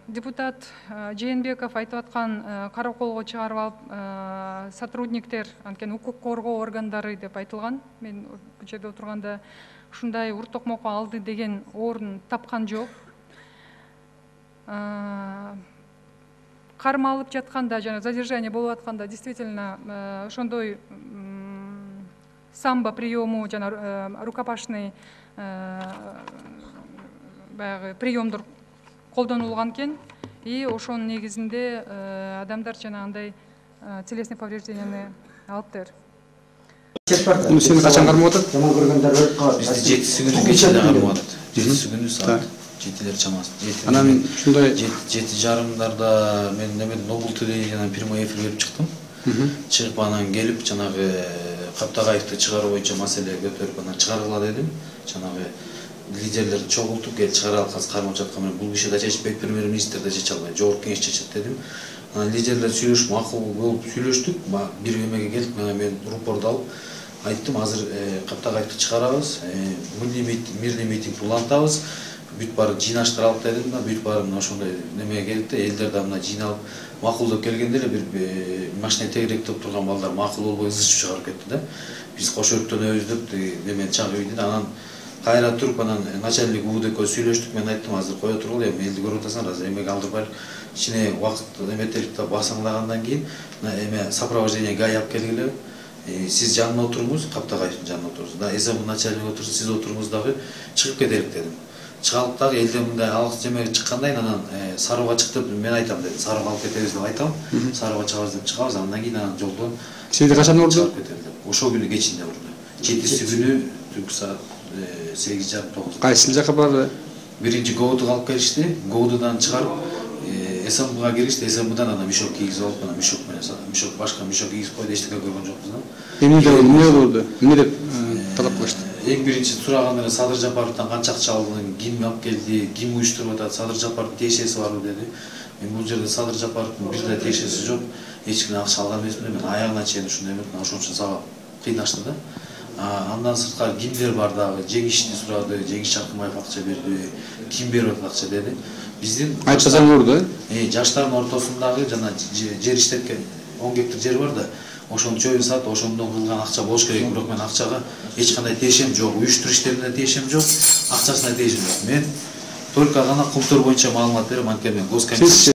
Депутат Жээнбеков айтып аткан караколго чыгарып алып сотрудниктер анткени укук коргоо органдары деп айтылган. Мен бул жерде отурганда ушундай ур токмокко алды деген орун тапкан жок. Кармалып жатканда жана задержание болуп атканда действительно ошондой самбо приему жана рукопашный баягы приемдор колдонулган экен. И ошонун негизинде адамдар жанагындай телесный поврежденияны алыптыр. Сени качан кармап атат? Бизди 7 күнү кечинде кармап атат. 7 күнү саат 7-лер чамасы. Анан ушундай 7:30 мен немеден Нобул телевидениянан прямой эфир берип чыктым. Чыгып анан келип жанагы Каптагаевди чыгаруу боюнча маселе көтөрүп анан чыгаргыла дедим. Жанагы лидерлерди чогултуп кел чыгара алкансыз кармап жаткан бул киши да чечпейт, премьер-министр да чече албайт, жогорку кеңеш чечет дедим. Анан лидерлер сүйлөшүп макул болуп сүйлөштүк. Бир эмеге келдик, мен рупорду алып айттым, азыр Каптагаевди чыгарабыз, мирный митинг улантабыз. Бүт баары жыйнаштыралып дедим да, бүт баары ошондой немеге келди да, элдер да мына жыйналып макулдоп келгенде эле бир машина тегеректеп турган балдар макул болбой ызычып чыгарып кетти да. Биз кош өрттөнөбүз деп немен чагып ийди. Анан кайра туруп анан начальник УДК сүйлөштүк. Мен айттым, азыр кое тургула, эми элди көрүп атасың, азыр эмеге алдырбай кичине убакыт эметелик да басаңдагандан кийин эме сопровождение ГАИ алып келгиле. Сиз жанына отуруңуз, Каптагаевдин жанына отурсуз. Да, СМ начальник отурсун, сиз отуруңуз дагы чыгып кетелик дедим. Чыгалып дагы элден мындай алгыс жемеге чыккандан кийин анан Сарууга чык деп мен айтам дедим. Сарууга алып кетебиз деп айтам. Сарууга чыгабыз деп чыгабыз, андан кийин анан жолдон сизди качан урду? Ошол күнү кечинде урду. 7-си күнү түнкү саат 8:30-9. Кайсы жака барды? Биринчи ГОУДуга алып келишти. ГОУДудан чыгарып СМБга киришти. СМБдан анан мешок кийгизип алып, анан мешок менен мешок башка мешок кийгизип койду, эчтеке көргөн жокпуз да. Эмне болду? Эмне деп талап кылышты? Эң биринчи сураганда Садыр Жапаровдон канча акча алдың, ким алып келди, ким уюштуруп атат, Садыр Жапаровдун тиешеси барбы деди. Мен бул жерде Садыр Жапаровдун бир да тиешеси жок. Эч кимден акча алган эмесмин. Мен аягына чейин ушундай эмет, ошон үчүн сага кыйнашты да. Андан сырткары кимдер бар дагы, Жеңишти сурады, Жеңиш Чаркымбаев акча берди, ким берип атат акча деди. Биздин айтпасаң урду, жаштардын ортосундагы жана жер иштеткен 10 гектар жер бар да, ошону чоюн саат, ошондон кылган акча болуш керек. Бирок мен акчага эч кандай тиешем жок, уюштуруш иштерине тиешем жок, акчасына тиешем жок. Мен только гана култур боюнча маалымат берем, анткени мен госкомиссия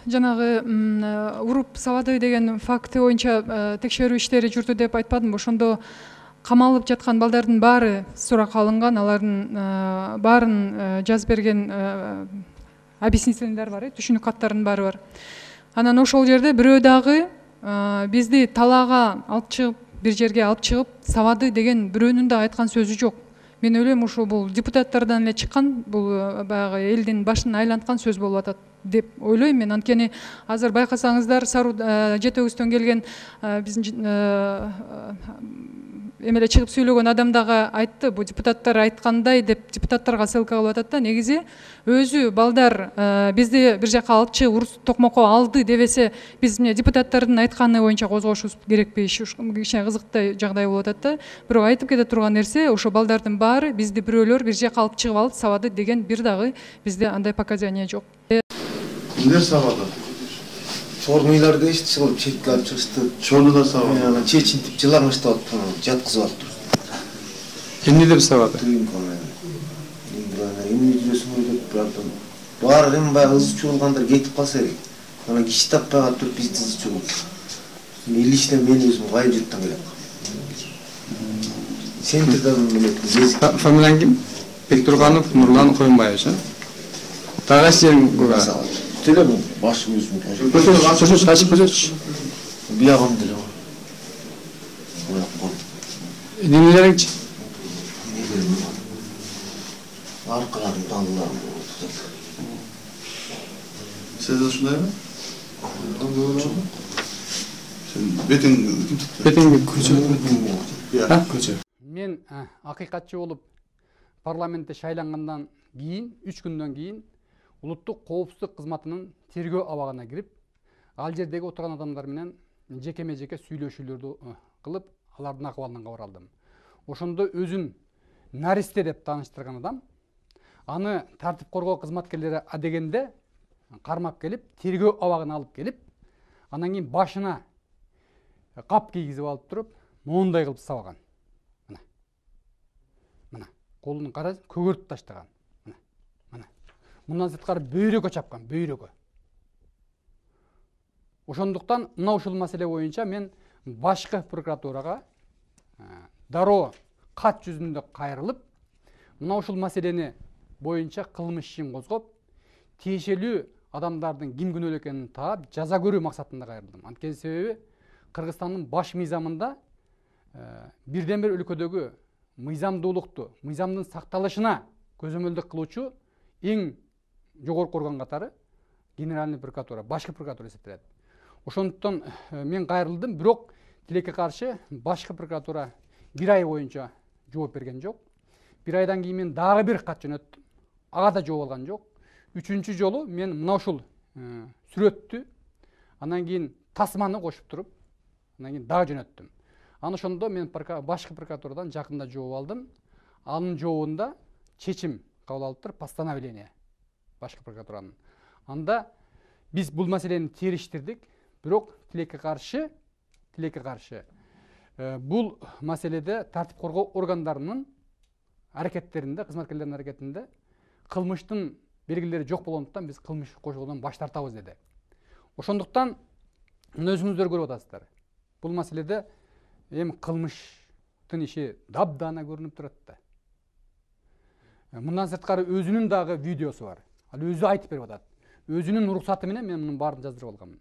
Жанагы уруп сабады деген факты боюнча текшерүү иштери жүрдү деп айтпадымбы? Ошондо камалып жаткан балдардын баары суракка алынган, алардын баарын жазып берген объяснительнийлер бар, түшүнүк каттарынын баары бар. Анан ошол жерде бирөө дагы бизди талаага алып чыгып, бир жерге алып чыгып сабады деген бирөөнүн да айткан сөзү жок. Мен ойлойм, ошо бул депутаттардан эле чыккан, бул баягы элдин башын айланткан сөз болуп атат деп ойлойм мен. Анткени азыр байкасаңыздар, Саруу Жети Өгүздөн келген биздин эмеле чыгып сүйлөгөн адам дагы айтты, бул депутаттар айткандай деп депутаттарга ссылка кылып атат да. Негизи өзү балдар бизди бир жака алып чыгып ур токмокко алды дебесе, биз эмне депутаттардын айтканы боюнча козгошубуз керекпи? Кичине кызыктуу жагдай болуп атат да. Бирок айтып кете турган нерсе, ошо балдардын баары бизди бирөөлөр бир жака алып чыгып алып сабады деген бир дагы бизде андай показания жок. Кимдер сабады? Формуйлар дейишти, чыгып четке алып чыгышты. Чону да сабады. Анан чечинтип жылаңышты алып жаткызып алыптыр. Эмне деп сабады? Эмне жүрөсүң деп бирден баары эми баягы ызы чуулгандар кетип калса керек. Анан киши таппай калып бизди ызы чуулуп. Лично мен өзүм кайып жыттан келем. Центрден эмет. Фамилияң ким? Бектурганов Нурлан Коюнбаевич, Дагы сен куга? Телем баш өзүм. Көчөч. Биягым деле. Немелериңчи? Аркаларым, талларым. Siz de şundaymı? Sen betin kim tuttu? Бетинги көчө. Ya. Көчө. Мен акыйкатчы болуп парламентте шайлангандан кийин 3 күндөн кийин улуттук коопсуздук кызматынын тергөө абагына кирип, ал жердеги отурган адамдар менен жекеме жеке сүйлөшүүлөрдү кылып, алардын акыбалынан кабар алдым. Ошондо өзүн наристе деп тааныштырган адам аны тартип коргоо кызматкерлери адегенде кармап келип, тергөө абагына алып келип, анан кийин башына кап кийгизип алып туруп, моундай кылып сабаган. Мына колун карайсың, көгөртүп таштаган. Мына. Мындан сырткары бөйрөгө чапкан, бөйрөгө. Ошондуктан мына ушул маселе боюнча мен башкы прокуратурага дароо кат жүзүндө кайрылып, мына ушул маселени боюнча кылмыш ишин козгоп, тиешелүү адамдардын ким күнөөлүү экенин таап, жаза көрүү максатында кайрылдым. Анткени себеби Кыргызстандын баш мыйзамында бирден бир өлкөдөгү мыйзамдуулукту, мыйзамдын сакталышына көзөмөлдүк кылуучу эң жогорку орган катары генеральный прокуратура, башкы прокуратура эсептелет. Ошондуктан мен кайрылдым, бирок тилекке каршы башкы прокуратура 1 ай боюнча жооп берген жок. 1 айдан кийин мен дагы бир кат жөнөттүм. Ага да жооп алган жок. 3-чү жолу мен мына ушул сүрөттү, анан кийин тасманы кошуп туруп, анан кийин дагы жөнөттүм. Аны ошондо мен башкы прокуратурадан жакында жооп алдым. Анын жообунда чечим кабыл алып туруп, постановление башкы прокуратуранын. Анда биз бул маселени териштирдик, бирок тилекке каршы бул маселеде тартип коргоо органдарынын аракеттеринде, кызматкерлердин аракетинде кылмыштын белгилери жок болгондуктан биз кылмыш козгоодон баш тартабыз деди. Ошондуктан өзүңүздөр көрүп атасыздар. Бул маселеде эми кылмыштын иши дабдана көрүнүп турат да. Мындан сырткары өзүнүн дагы видеосу бар. Ал өзү айтып берип атат. Өзүнүн уруксаты менен мен мунун баарын жаздырып алганмын.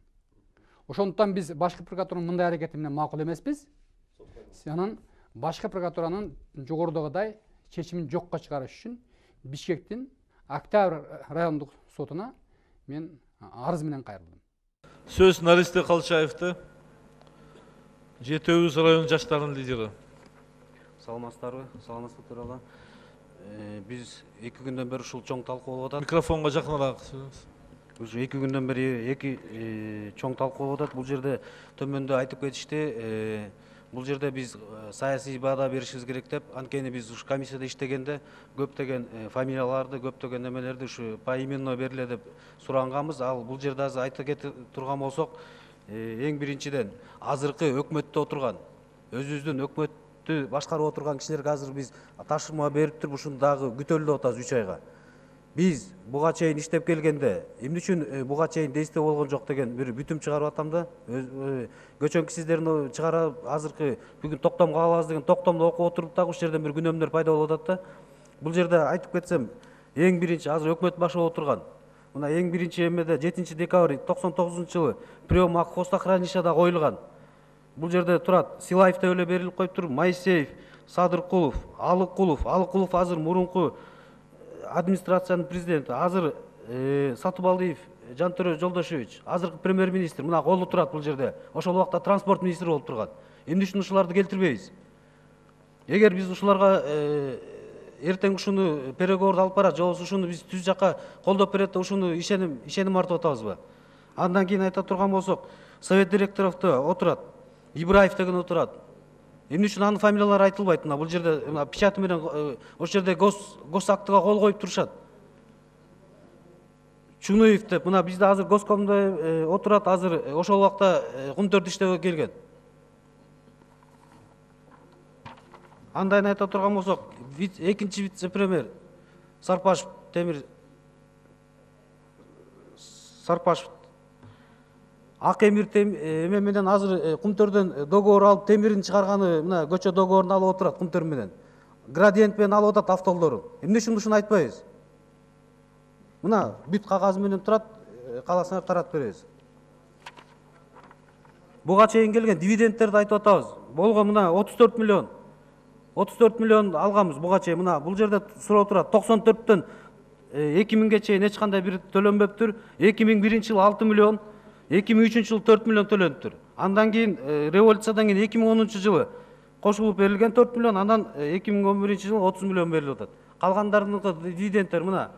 Ошондуктан биз башкы прокуратуранын мындай аракети менен макул эмеспиз. Анан башкы прокуратуранын жогорудагыдай чечимин жокко чыгарыш үчүн Бишкектин Октябрь райондук сотуна мен арыз менен кайрылдым. Сөз Наристе Калчаевди, Жетөөбүз район жаштарынын лидери. Саламатсыздарбы? Саламатсыздар туралы. Биз 2 күндөн бери ушул чоң талкуу болуп атат. Микрофонго жакыныраак сөйлөңүз. Ушу 2 күндөн бери чоң талкуу болуп атат. Бул жерде төмөндө айтып кетишти. Бул жерде биз саясий баада беришибиз керек деп, анткени биз ушу комиссияда иштегенде көптөгөн фамилияларды, көптөгөн немелерди ушу поименно бериле деп суранганбыз. Ал бул жерде азыр айта кетип турган болсок, эң биринчиден азыркы өкмөттө отурган, өзүбүздүн өкмөттү башкарып отурган кишилерге азыр биз тапшырма берип туруп ушуну дагы күтөлүп атабыз 3 айга. Биз буга чейин иштеп келгенде эмне үчүн буга чейин действие болгон жок деген бир бүтүм чыгарып атам да. Көчөнкү сиздердин чыгарып азыркы бүгүн токтом калабыз деген токтомду окуп отуруп дагы ушул жерден бир күнөмдөр пайда болуп атат да. Бул жерде айтып кетсем, эң биринчи азыр өкмөт башыга отурган. Мына эң биринчи эмеде 7 декабрь 99-жылы прием хозтохранилищада коюлган. Бул жерде турат Силаев деп эле берилип коюп туруп, Моисеев, Садыркулов, Алыкулов азыр мурунку администрациянын президенти, азыр Сатыбалдиев Жантөрө Жолдошевич, азыркы премьер-министр мына колу турат бул жерде. Ошол убакта транспорт министри болуп турган. Эмне үчүн ушуларды келтирбейбиз? Эгер биз ушуларга эртең ушуну переговорду алып барат, же болбосо ушуну биз түз жакка колдоп берет да ушуну ишеним артып атабызбы? Андан кийин айта турган болсок, совет директоровдо отурат, Ибраев деген отурат. Эмне үчүн анын фамилиялары айтылбайт? Мына бул жерде печаты менен ошол жерде гос актыга кол коюп турушат. Чунаев деп, мына бизде азыр госкомдо отурат, азыр ошол убакта кумтөрдү иштебей келген. Андайын айта турган болсок, экинчи вице-премьер Сарпашев Ак Эмир эме менен азыр кумтөрдөн договор алып, темирин чыгарганы, мына көчө договорун алып отурат кумтөр менен. Градиент менен алып атат автолорун. Эмне үчүн ушуну айтпайбыз? Мына бүт кагаз менен турат, каласаңар таратып беребиз. Буга чейин келген дивидендтерди айтып атабыз. Болгон мына 34 миллион. 34 миллион алганбыз буга чейин. Мына бул жерде сурап турат. 94төн 2000-ге чейин эч кандай бир төлөнбөптүр. 2001 жылы 6 миллион, 2003 жылы 4 миллион төлөнүптүр. Андан кийин революциядан кийин 2010 жылы кошулуп берилген 4 миллион, андан 2011 жылы 30 миллион берилип атат. Калгандарыныкы дивидендтер мына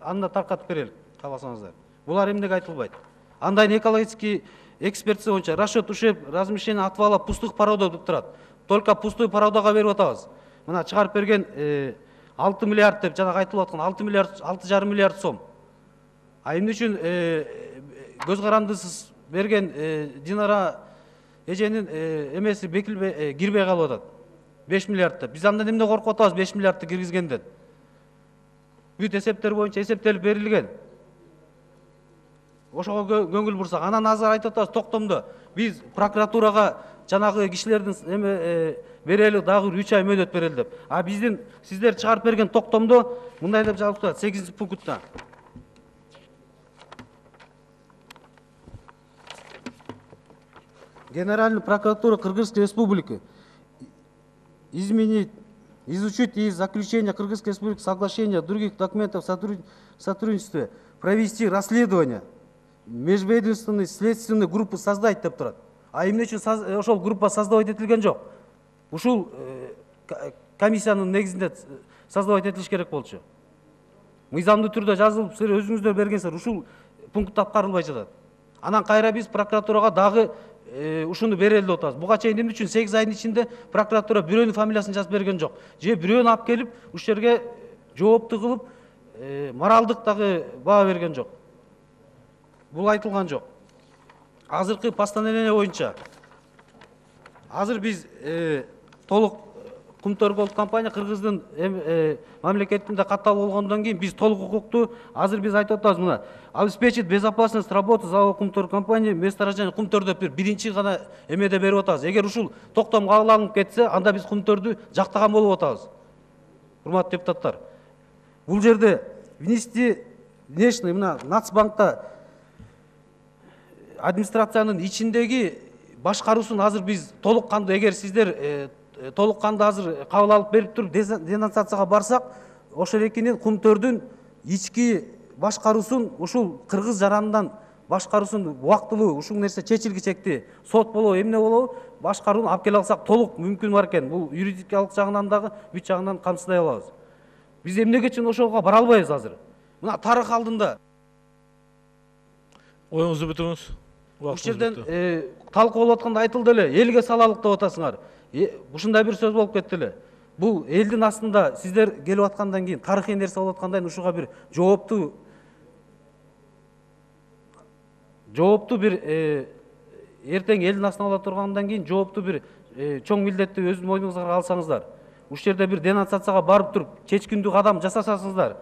анда таркатып берелик, кааласаңыздар. Булар эмнеге айтылбайт? Андайын экологический экспертиса боюнча расчет ушиб размещение отвала пустых породов деп турат. Только пустой породага берип атабыз. Мына чыгарып берген 6 миллиард деп жанагы айтылып аткан 6,5 миллиард сом. А эмне үчүн көз карандысыз берген Динара эженин эмеси бекилбей кирбей калып атат. 5 миллиард деп. Биз андан эмне коркуп атабыз 5 миллиардты киргизгенден? Бүт эсептер боюнча эсептелип берилген. Ошого көңүл бурсак, анан азыр айтып атабыз токтомдо. Биз прокуратурага жанагы кишилердин берели дагы 3 ай мөөнөт берели деп. А биздин сиздер чыгарып берген токтомдо мындай деп жазылып турат 8-пунктта. Генеральная прокуратура Кыргызской Республики изучить из заключения Кыргызской Республики соглашения других документов сотрудничества, провести расследование, межведомственной следственной группы создать деп турат. А эмне үчүн ошол группа создавать этилген жок? Ушул комиссиянын негизинде создавать этилиш керек болчу. Мыйзамдуу түрдө жазылып, силер өзүңүздөр бергенсиздер, ушул пункт аткарылбай жатат. Анан кайра биз прокуратурага дагы ушуну берели деп атабыз. Буга чейин эмне үчүн 8 айдын ичинде прокуратура бирөөнүн фамилиясын жазып берген жок. Же бирөөнү алып келип, ушул жерге жоопту кылып, моралдык дагы баа берген жок. Бул айтылган жок. Азыркы постановление боюнча азыр биз толук Кумтөр Голд компания Кыргыздын мамлекетинде катталып болгондон кийин биз толук укуктуу. Азыр биз айтып атабыз мына обеспечить безопасность работы завода Кумтөр компания месторождение Кумтөр деп биринчи гана эмеде берип атабыз. Эгер ушул токтом кабыл алынып кетсе, анда биз Кумтөрдү жактаган болуп атабыз. Урматтуу депутаттар, бул жерде внешний мына Нацбанкта администрациянын ичиндеги башкаруусун азыр биз толук кандуу, эгер сиздер толук кандуу азыр кабыл алып берип туруп денонсацияга барсак, ошол экинин Кумтөрдүн ички башкаруусун ушул кыргыз жаранынан башкаруусун убактылуу ушул нерсе чечилгичекти сот болобу эмне болобу башкарууну алып келе алсак толук мүмкүн бар экен. Бул юридикалык жагынан дагы бүт жагынан камсыздай алабыз. Биз эмнеге үчүн ошого бара албайбыз азыр? Мына тарых алдында Оюңузду бүтүрүңүз. ушул жерден талкуу болуп атканда айтылды эле, элге салалык деп атасыңар. Ушундай бир сөз болуп кетти эле. Бул элдин астында сиздер келип аткандан кийин тарыхый нерсе болуп аткандан кийин ушуга бир жооптуу бир эртең элдин астына ала тургандан кийин жооптуу бир чоң милдетти өз мойнуңузга алсаңыздар. Ушул жерде бир денонсацияга барып туруп чечкиндүү кадам жасасаңыздар,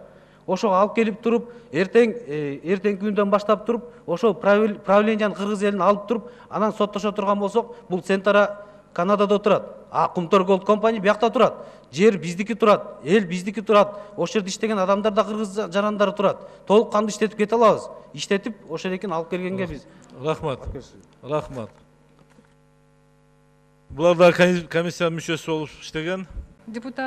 ошого алып келип туруп эртеңки күндөн баштап туруп ошол правленияны кыргыз элин алып туруп анан соттошо турган болсок, бул Центара Канадада турат. А Кумтөр Голд компания биякта турат. Жер биздики турат, эл биздики турат. Ошол жерде иштеген адамдар да кыргыз жарандары турат. Толук кандуу иштетип кете алабыз. Иштетип ошол экин алып келгенге биз. Рахмат. Рахмат. Булар да комиссия мүчөсү болуп иштеген. Депутат